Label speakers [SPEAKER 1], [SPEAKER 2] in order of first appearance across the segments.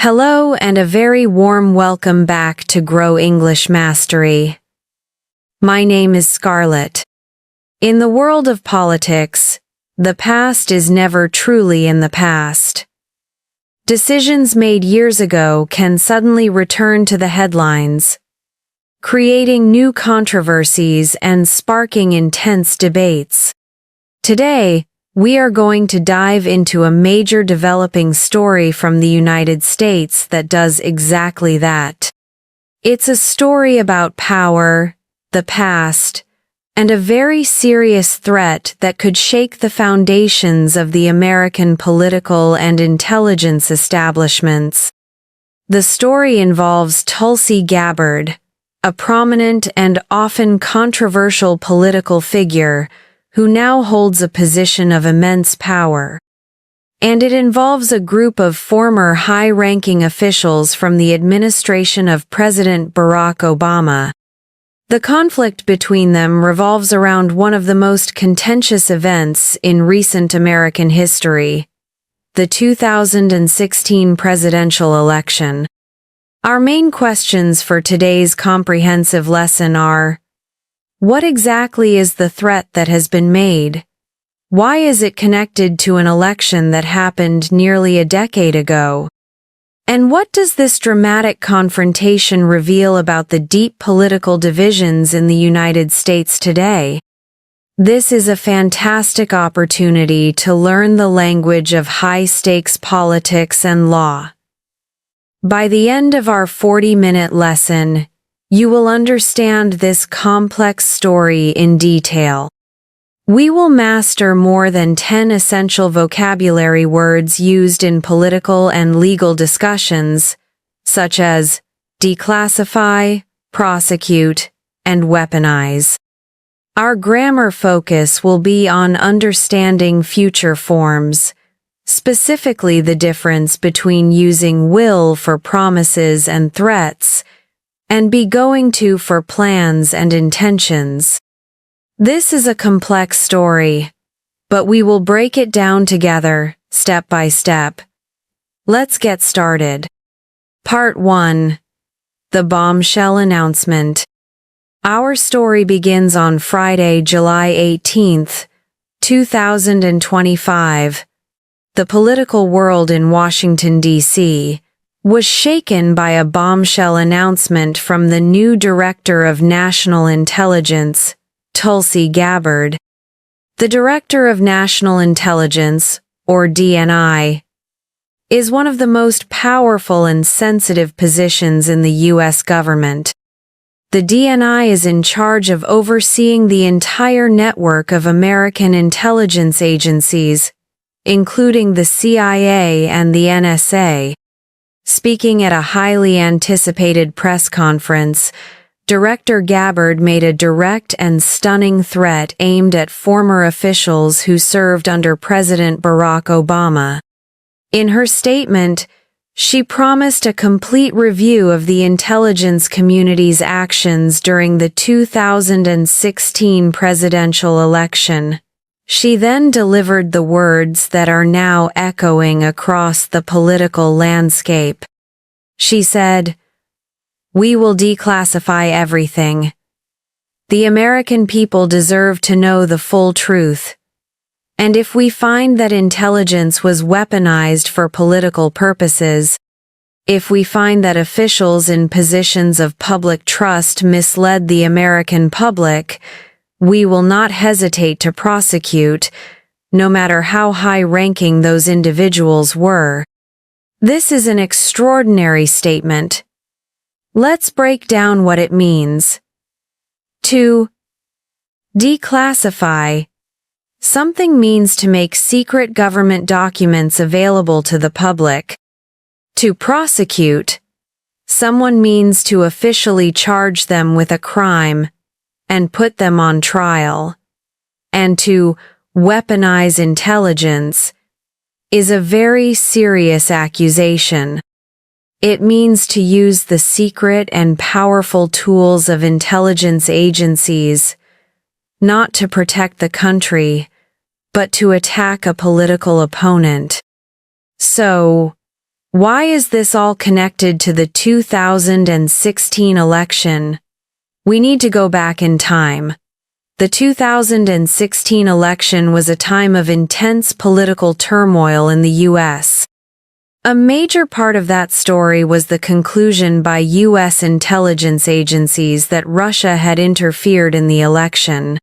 [SPEAKER 1] Hello and a very warm welcome back to Grow English Mastery. My name is Scarlett. In the world of politics, the past is never truly in the past. Decisions made years ago can suddenly return to the headlines, creating new controversies and sparking intense debates. Today, we are going to dive into a major developing story from the United States that does exactly that. It's a story about power, the past, and a very serious threat that could shake the foundations of the American political and intelligence establishments. The story involves Tulsi Gabbard, a prominent and often controversial political figure who now holds a position of immense power. And it involves a group of former high-ranking officials from the administration of President Barack Obama. The conflict between them revolves around one of the most contentious events in recent American history, the 2016 presidential election. Our main questions for today's comprehensive lesson are: what exactly is the threat that has been made? Why is it connected to an election that happened nearly a decade ago? And what does this dramatic confrontation reveal about the deep political divisions in the United States today? This is a fantastic opportunity to learn the language of high-stakes politics and law. By the end of our 40-minute lesson, you will understand this complex story in detail. We will master more than 10 essential vocabulary words used in political and legal discussions, such as declassify, prosecute, and weaponize. Our grammar focus will be on understanding future forms, specifically the difference between using will for promises and threats, and be going to for plans and intentions. This is a complex story, but we will break it down together, step by step. Let's get started. Part 1. The bombshell announcement. Our story begins on Friday, July 18, 2025. The political world in Washington, D.C. was shaken by a bombshell announcement from the new Director of National Intelligence, Tulsi Gabbard. The Director of National Intelligence, or DNI, is one of the most powerful and sensitive positions in the U.S. government. The DNI is in charge of overseeing the entire network of American intelligence agencies, including the CIA and the NSA. Speaking at a highly anticipated press conference, Director Gabbard made a direct and stunning threat aimed at former officials who served under President Barack Obama. In her statement, she promised a complete review of the intelligence community's actions during the 2016 presidential election. She then delivered the words that are now echoing across the political landscape. She said, "We will declassify everything. The American people deserve to know the full truth. And if we find that intelligence was weaponized for political purposes, if we find that officials in positions of public trust misled the American public, we will not hesitate to prosecute, no matter how high-ranking those individuals were." This is an extraordinary statement. Let's break down what it means. To declassify. Something means to make secret government documents available to the public. To prosecute. Someone means to officially charge them with a crime and put them on trial. And to weaponize intelligence is a very serious accusation. It means to use the secret and powerful tools of intelligence agencies, not to protect the country, but to attack a political opponent. So, Why is this all connected to the 2016 election? We need to go back in time. The 2016 election was a time of intense political turmoil in the U.S. A major part of that story was the conclusion by U.S. intelligence agencies that Russia had interfered in the election.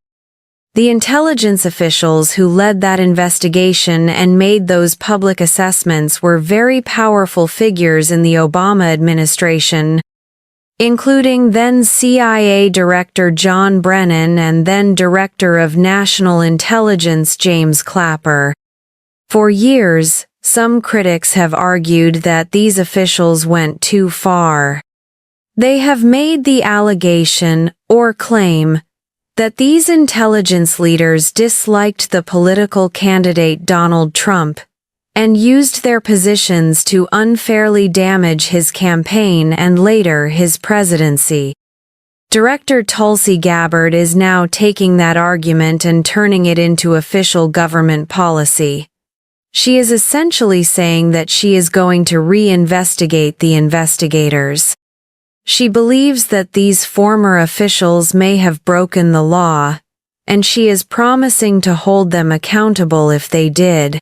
[SPEAKER 1] The intelligence officials who led that investigation and made those public assessments were very powerful figures in the Obama administration, including then CIA Director John Brennan and then Director of National Intelligence James Clapper. For years, some critics have argued that these officials went too far. They have made the allegation, or claim, that these intelligence leaders disliked the political candidate Donald Trump and used their positions to unfairly damage his campaign and later his presidency. Director Tulsi Gabbard is now taking that argument and turning it into official government policy. She is essentially saying that she is going to reinvestigate the investigators. She believes that these former officials may have broken the law, and she is promising to hold them accountable if they did.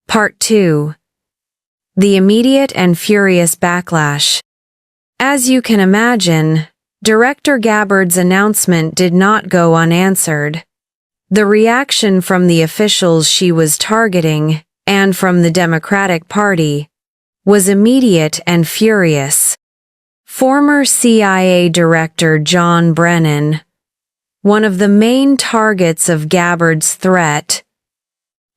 [SPEAKER 1] Part 2. The immediate and furious backlash. As you can imagine, Director Gabbard's announcement did not go unanswered. The reaction from the officials she was targeting, and from the Democratic Party, was immediate and furious. Former CIA Director John Brennan, one of the main targets of Gabbard's threat,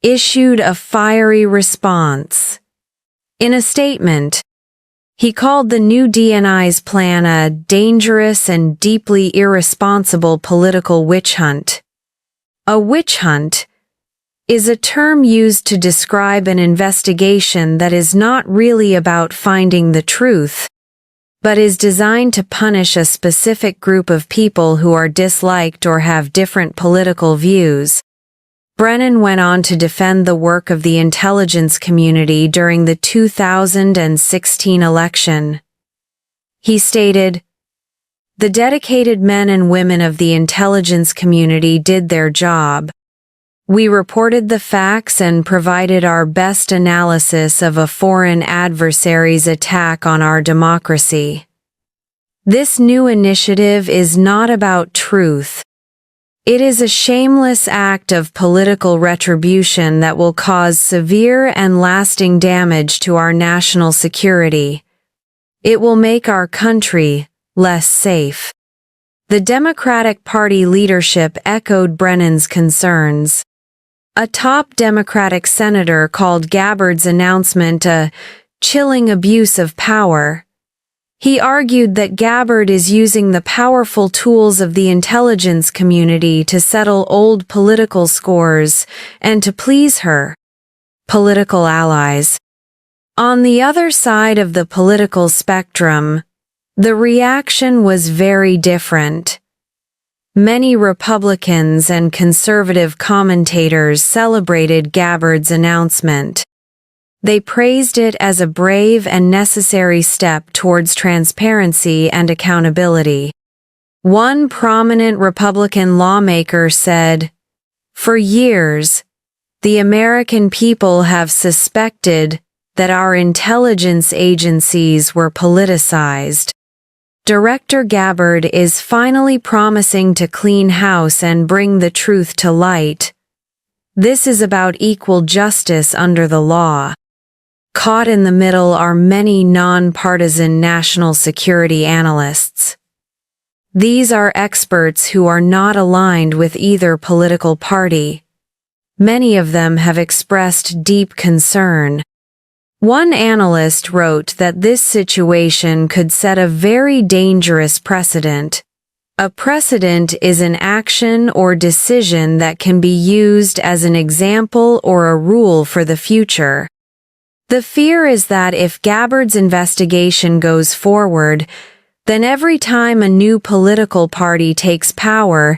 [SPEAKER 1] issued a fiery response. In a statement, he called the new DNI's plan a dangerous and deeply irresponsible political witch hunt. A witch hunt is a term used to describe an investigation that is not really about finding the truth, but is designed to punish a specific group of people who are disliked or have different political views. Brennan went on to defend the work of the intelligence community during the 2016 election. He stated, "The dedicated men and women of the intelligence community did their job. We reported the facts and provided our best analysis of a foreign adversary's attack on our democracy. This new initiative is not about truth. It is a shameless act of political retribution that will cause severe and lasting damage to our national security. It will make our country less safe." The Democratic Party leadership echoed Brennan's concerns. A top Democratic senator called Gabbard's announcement a chilling abuse of power. He argued that Gabbard is using the powerful tools of the intelligence community to settle old political scores and to please her political allies. On the other side of the political spectrum, the reaction was very different. Many Republicans and conservative commentators celebrated Gabbard's announcement. They praised it as a brave and necessary step towards transparency and accountability. One prominent Republican lawmaker said, "For years, the American people have suspected that our intelligence agencies were politicized. Director Gabbard is finally promising to clean house and bring the truth to light. This is about equal justice under the law." Caught in the middle are many nonpartisan national security analysts. These are experts who are not aligned with either political party. Many of them have expressed deep concern. One analyst wrote that this situation could set a very dangerous precedent. A precedent is an action or decision that can be used as an example or a rule for the future. The fear is that if Gabbard's investigation goes forward, then every time a new political party takes power,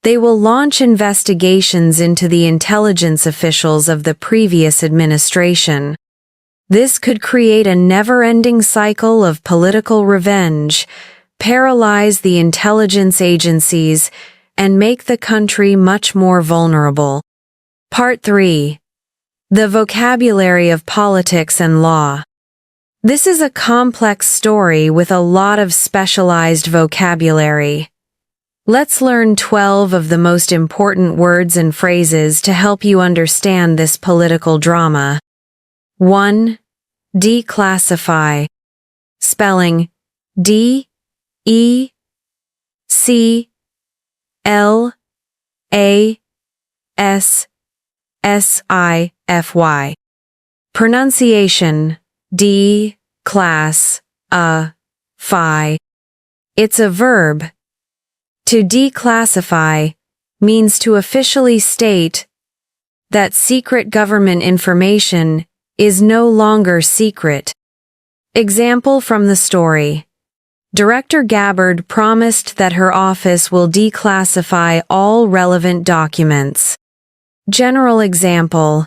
[SPEAKER 1] they will launch investigations into the intelligence officials of the previous administration. This could create a never-ending cycle of political revenge, paralyze the intelligence agencies, and make the country much more vulnerable. Part 3. The vocabulary of politics and law. This is a complex story with a lot of specialized vocabulary. Let's learn 12 of the most important words and phrases to help you understand this political drama. 1. Declassify. Spelling D-E-C-L-A-S-S-I-F-Y. Pronunciation declass-ify. It's a verb. To declassify means to officially state that secret government information is no longer secret. Example from the story. Director Gabbard promised that her office will declassify all relevant documents. General example.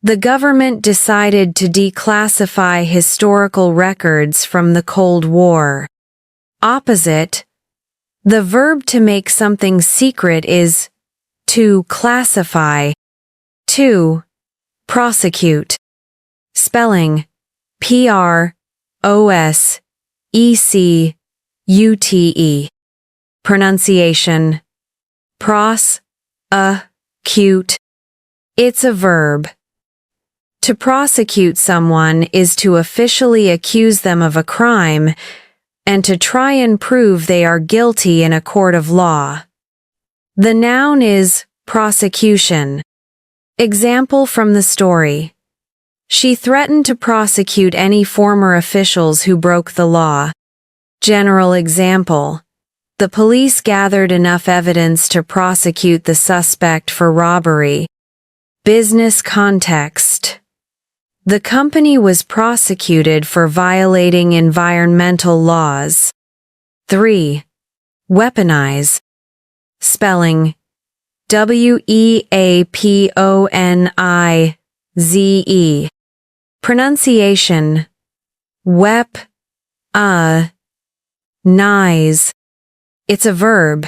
[SPEAKER 1] The government decided to declassify historical records from the Cold War. Opposite. The verb to make something secret is to classify. 2. Prosecute. Spelling P-R-O-S-E-C-U-T-E. Pronunciation pros-a-cute. It's a verb. To prosecute someone is to officially accuse them of a crime and to try and prove they are guilty in a court of law. The noun is prosecution. Example from the story. She threatened to prosecute any former officials who broke the law. General example. The police gathered enough evidence to prosecute the suspect for robbery. Business context. The company was prosecuted for violating environmental laws. 3. Weaponize. Spelling W-E-A-P-O-N-I-Z-E. Pronunciation nize. It's a verb.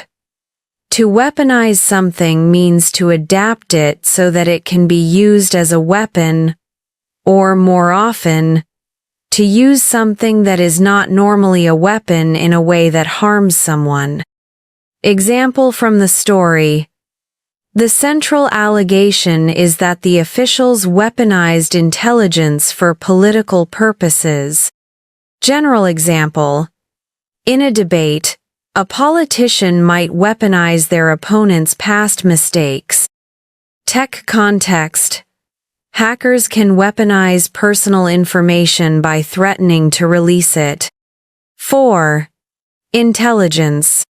[SPEAKER 1] To weaponize something means to adapt it so that it can be used as a weapon, or more often, to use something that is not normally a weapon in a way that harms someone. Example from the story. The central allegation is that the officials weaponized intelligence for political purposes. General example. In a debate, a politician might weaponize their opponent's past mistakes. Tech context. Hackers can weaponize personal information by threatening to release it. 4. Intelligence.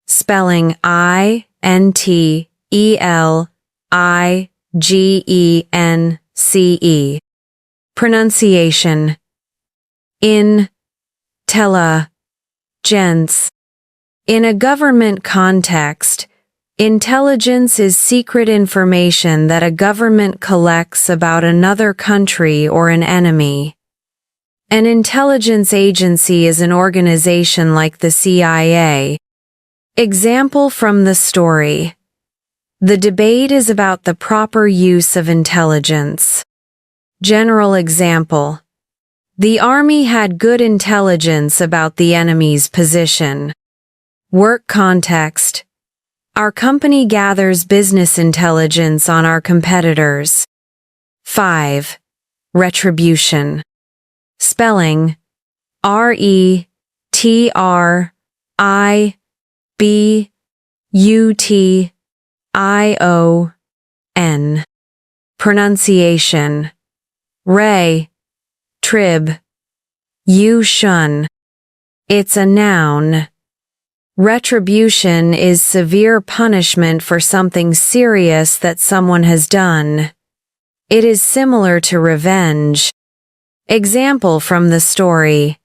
[SPEAKER 1] Spelling I-N-T-E-L-I-G-E-N-C-E. Pronunciation intelligence. In a government context, intelligence is secret information that a government collects about another country or an enemy. An intelligence agency is an organization like the CIA. Example from the story. The debate is about the proper use of intelligence. General example. The army had good intelligence about the enemy's position. Work context. Our company gathers business intelligence on our competitors. 5. Retribution. Spelling R-E-T-R-I-B-U-T-I-O-N. Pronunciation trib. You shun. It's a noun. Retribution is severe punishment for something serious that someone has done. It is similar to revenge. Example from the story.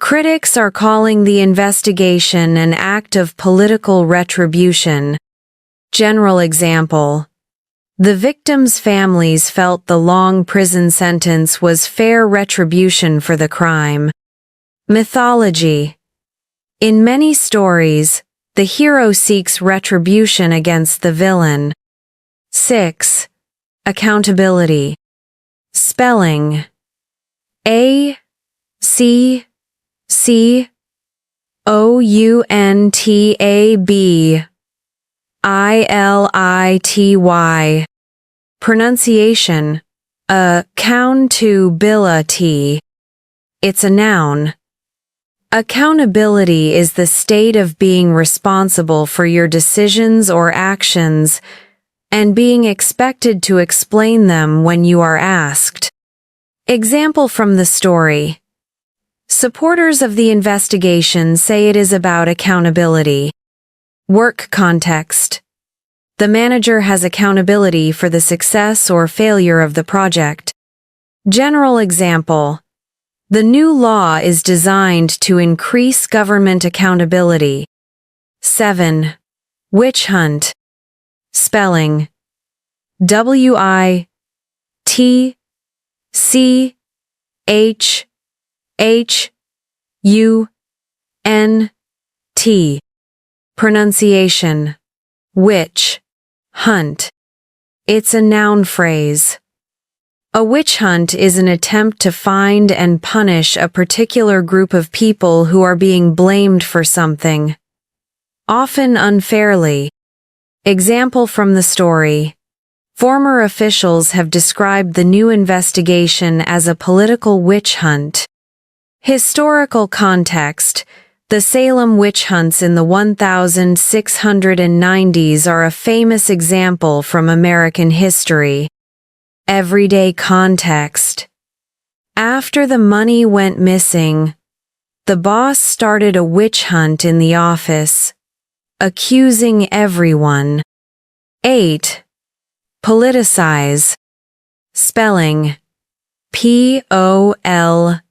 [SPEAKER 1] Critics are calling the investigation an act of political retribution. General example. The victims' families felt the long prison sentence was fair retribution for the crime. Mythology. In many stories, the hero seeks retribution against the villain. 6. Accountability. Spelling. A-C-C-O-U-N-T-A-B-I-L-I-T-Y. Pronunciation. Accountability. It's a noun. Accountability is the state of being responsible for your decisions or actions and being expected to explain them when you are asked. Example from the story. Supporters of the investigation say it is about accountability. Work context. The manager has accountability for the success or failure of the project. General example. The new law is designed to increase government accountability. 7. Witch hunt. Spelling. W-I-T-C-H-H-U-N-T. Pronunciation. Witch hunt. It's a noun phrase. A witch hunt is an attempt to find and punish a particular group of people who are being blamed for something, often unfairly. Example from the story. Former officials have described the new investigation as a political witch hunt. Historical context. The Salem witch hunts in the 1690s are a famous example from American history. Everyday context. After the money went missing, the boss started a witch hunt in the office, accusing everyone. 8. Politicize. Spelling. P-O-L-I-T-I-C-I-Z-E.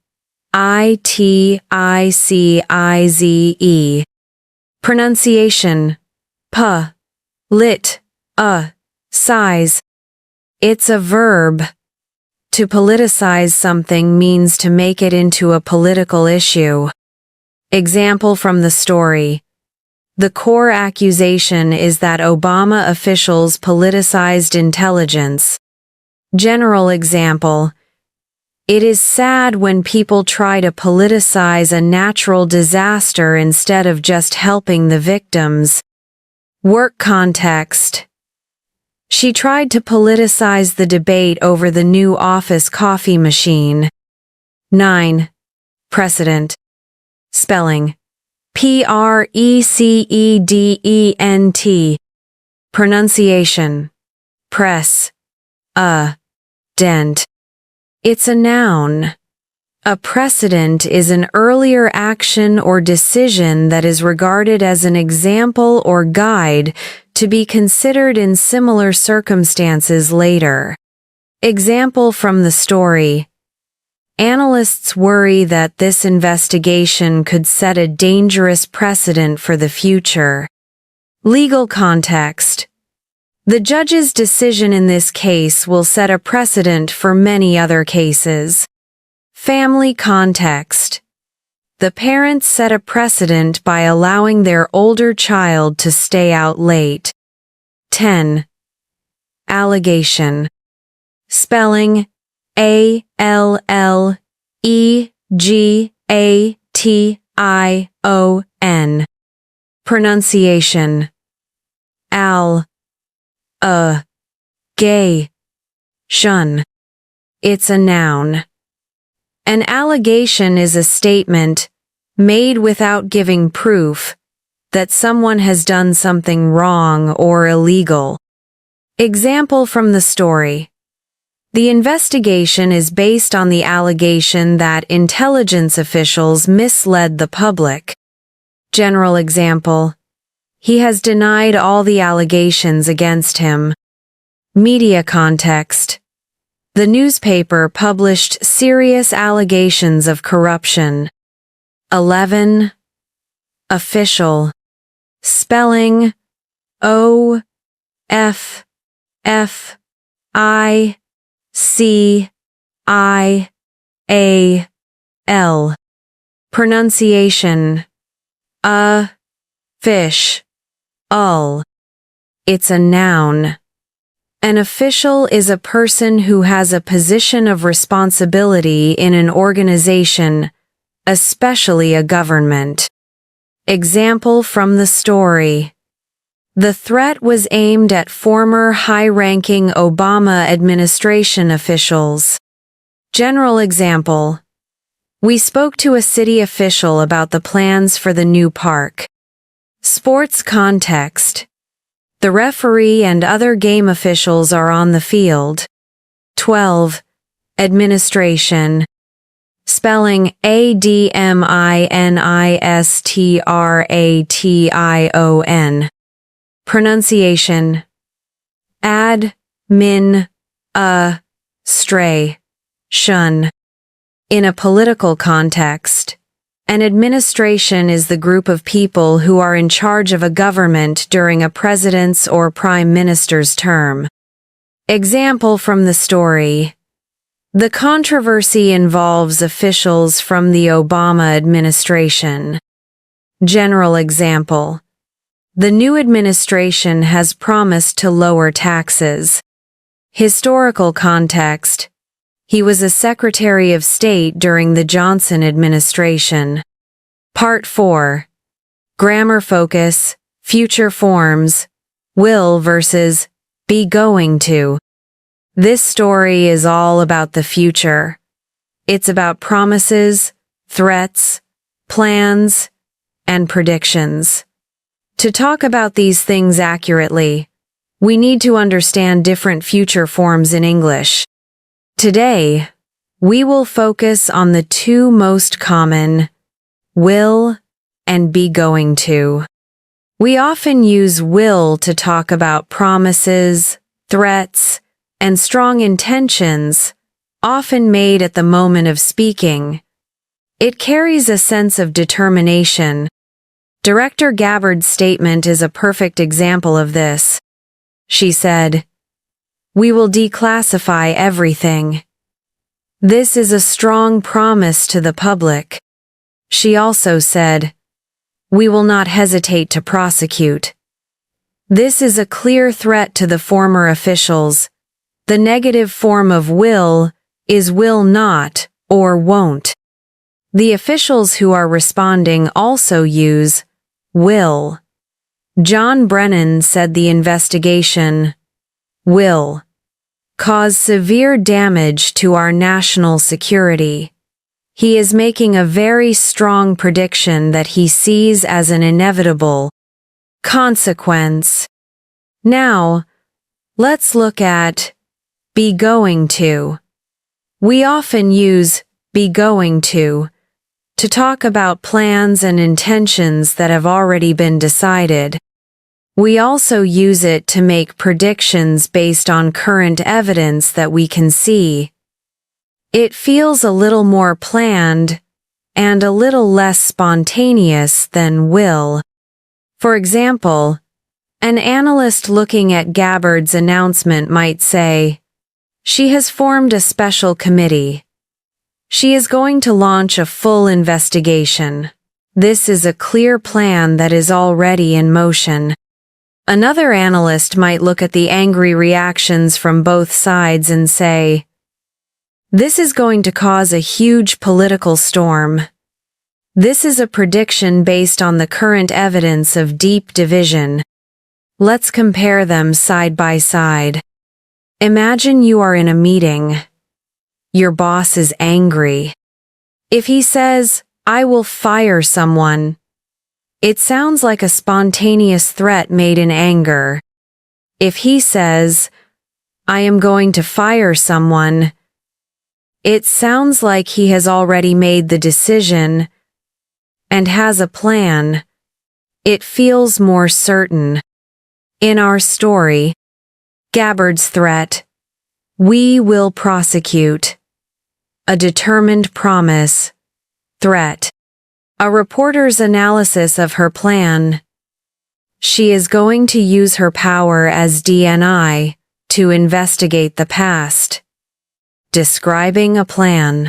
[SPEAKER 1] Pronunciation. Size. It's a verb. To politicize something means to make it into a political issue. Example from the story. The core accusation is that Obama officials politicized intelligence. General example. It is sad when people try to politicize a natural disaster instead of just helping the victims. Work context. She tried to politicize the debate over the new office coffee machine. 9. Precedent. Spelling. P-R-E-C-E-D-E-N-T. Pronunciation. Press. Dent. It's a noun. A precedent is an earlier action or decision that is regarded as an example or guide to be considered in similar circumstances later. Example from the story. Analysts worry that this investigation could set a dangerous precedent for the future. Legal context. The judge's decision in this case will set a precedent for many other cases. Family context. The parents set a precedent by allowing their older child to stay out late. 10. Allegation. Spelling. A-L-L-E-G-A-T-I-O-N. Pronunciation. Gay. Shun. It's a noun. An allegation is a statement, made without giving proof, that someone has done something wrong or illegal. Example from the story. The investigation is based on the allegation that intelligence officials misled the public. General example. He has denied all the allegations against him. Media context. The newspaper published serious allegations of corruption. 11. Official. Spelling. O-F-F Pronunciation: fish, ul. It's a noun. An official is a person who has a position of responsibility in an organization, especially a government. Example from the story. The threat was aimed at former high-ranking Obama administration officials. General example. We spoke to a city official about the plans for the new park. Sports context. The referee and other game officials are on the field. 12. Administration. Spelling administration. Pronunciation: stray, shun. In a political context, an administration is the group of people who are in charge of a government during a president's or prime minister's term. Example from the story. The controversy involves officials from the Obama administration. General example. The new administration has promised to lower taxes. Historical context. He was a Secretary of State during the Johnson administration. Part 4. Grammar focus, future forms, will versus be going to. This story is all about the future. It's about promises, threats, plans, and predictions. To talk about these things accurately, we need to understand different future forms in English. Today, we will focus on the two most common, will and be going to. We often use will to talk about promises, threats, and strong intentions, often made at the moment of speaking. It carries a sense of determination. Director Gabbard's statement is a perfect example of this. She said, "We will declassify everything." This is a strong promise to the public. She also said, "We will not hesitate to prosecute." This is a clear threat to the former officials. The negative form of will is will not or won't. The officials who are responding also use will. John Brennan said the investigation will cause severe damage to our national security. He is making a very strong prediction that he sees as an inevitable consequence. Now, let's look at be going to. We often use be going to talk about plans and intentions that have already been decided. We also use it to make predictions based on current evidence that we can see. It feels a little more planned and a little less spontaneous than will. For example, an analyst looking at Gabbard's announcement might say, "She has formed a special committee. She is going to launch a full investigation." This is a clear plan that is already in motion. Another analyst might look at the angry reactions from both sides and say, "This is going to cause a huge political storm." This is a prediction based on the current evidence of deep division. Let's compare them side by side. Imagine you are in a meeting. Your boss is angry. If he says, "I will fire someone," it sounds like a spontaneous threat made in anger. If he says, "I am going to fire someone," it sounds like he has already made the decision and has a plan. It feels more certain. In our story, Gabbard's threat, "We will prosecute." A determined promise, threat. A reporter's analysis of her plan. She is going to use her power as DNI, to investigate the past. Describing a plan.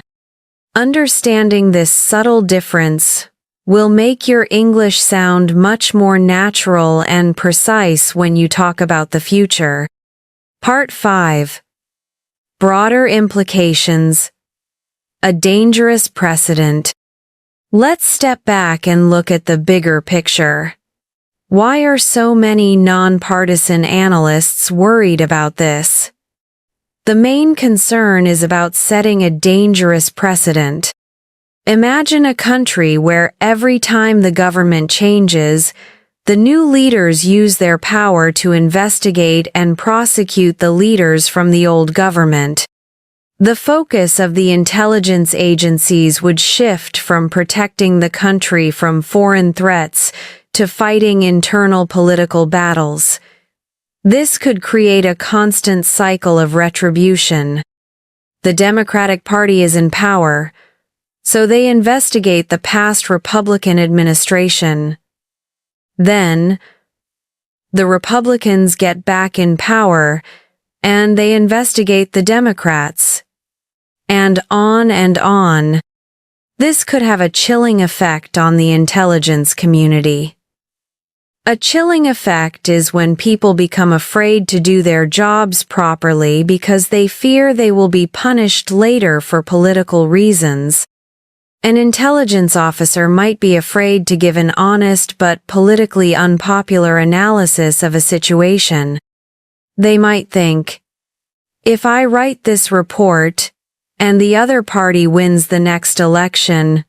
[SPEAKER 1] Understanding this subtle difference will make your English sound much more natural and precise when you talk about the future. Part 5. Broader implications. A dangerous precedent. Let's step back and look at the bigger picture. Why are so many nonpartisan analysts worried about this? The main concern is about setting a dangerous precedent. Imagine a country where every time the government changes, the new leaders use their power to investigate and prosecute the leaders from the old government. The focus of the intelligence agencies would shift from protecting the country from foreign threats to fighting internal political battles. This could create a constant cycle of retribution. The Democratic Party is in power, so they investigate the past Republican administration. Then, the Republicans get back in power, and they investigate the Democrats. And on and on. This could have a chilling effect on the intelligence community. A chilling effect is when people become afraid to do their jobs properly because they fear they will be punished later for political reasons. An intelligence officer might be afraid to give an honest but politically unpopular analysis of a situation. They might think, if I write this report, and the other party wins the next election,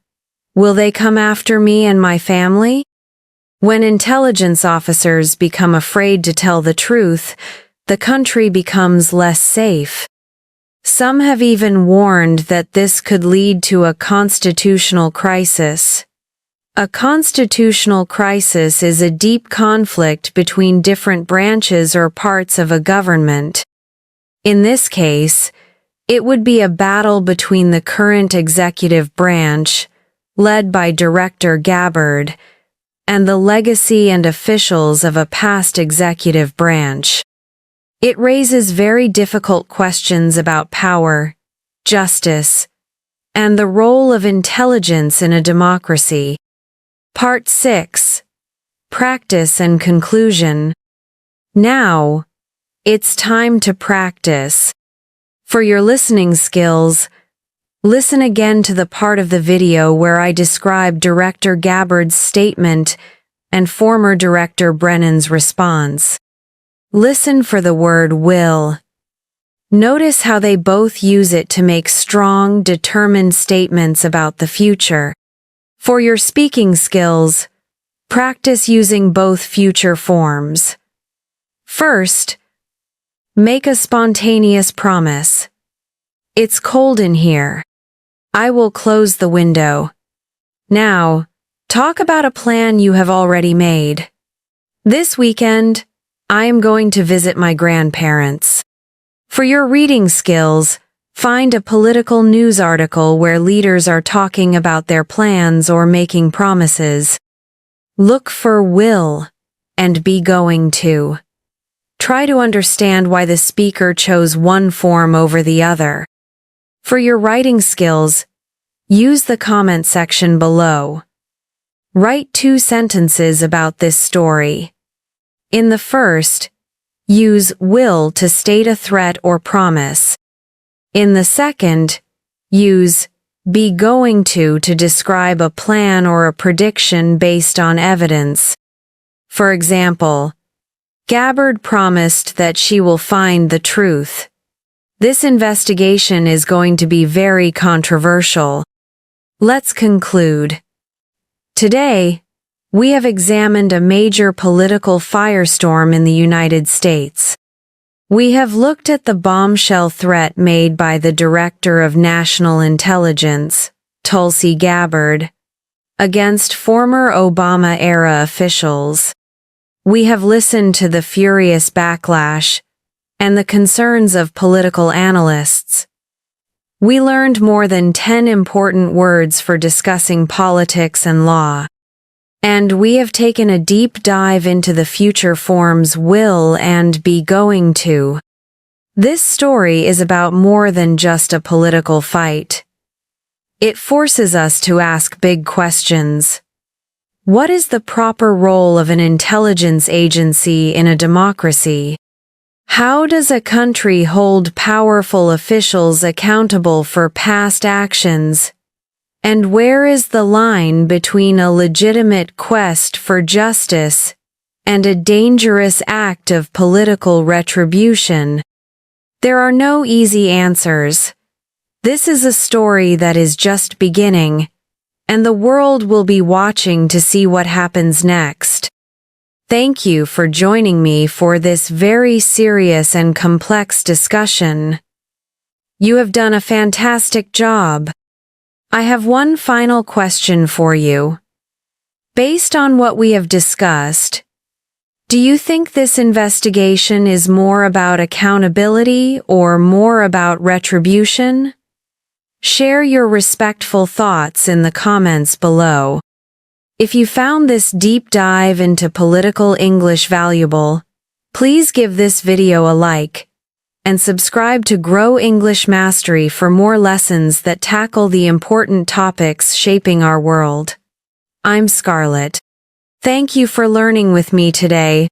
[SPEAKER 1] will they come after me and my family? When intelligence officers become afraid to tell the truth, the country becomes less safe. Some have even warned that this could lead to a constitutional crisis. A constitutional crisis is a deep conflict between different branches or parts of a government. In this case, it would be a battle between the current executive branch, led by Director Gabbard, and the legacy and officials of a past executive branch. It raises very difficult questions about power, justice, and the role of intelligence in a democracy. Part 6. Practice and conclusion. Now, it's time to practice. For your listening skills, listen again to the part of the video where I describe Director Gabbard's statement and former Director Brennan's response. Listen for the word will. Notice how they both use it to make strong, determined statements about the future. For your speaking skills, practice using both future forms. First, make a spontaneous promise. It's cold in here. I will close the window. Now, talk about a plan you have already made. This weekend, I am going to visit my grandparents. For your reading skills, find a political news article where leaders are talking about their plans or making promises. Look for will and be going to. Try to understand why the speaker chose one form over the other. For your writing skills, use the comment section below. Write 2 sentences about this story. In the first, use will to state a threat or promise. In the second, use be going to describe a plan or a prediction based on evidence. For example, Gabbard promised that she will find the truth. This investigation is going to be very controversial. Let's conclude. Today, we have examined a major political firestorm in the United States. We have looked at the bombshell threat made by the Director of National Intelligence, Tulsi Gabbard, against former Obama-era officials. We have listened to the furious backlash and the concerns of political analysts. We learned more than 10 important words for discussing politics and law. And we have taken a deep dive into the future forms will and be going to. This story is about more than just a political fight. It forces us to ask big questions. What is the proper role of an intelligence agency in a democracy? How does a country hold powerful officials accountable for past actions? And where is the line between a legitimate quest for justice and a dangerous act of political retribution? There are no easy answers. This is a story that is just beginning, and the world will be watching to see what happens next. Thank you for joining me for this very serious and complex discussion. You have done a fantastic job. I have one final question for you. Based on what we have discussed, do you think this investigation is more about accountability or more about retribution? Share your respectful thoughts in the comments below. If you found this deep dive into political English valuable, please give this video a like and subscribe to Grow English Mastery for more lessons that tackle the important topics shaping our world. I'm Scarlett. Thank you for learning with me today.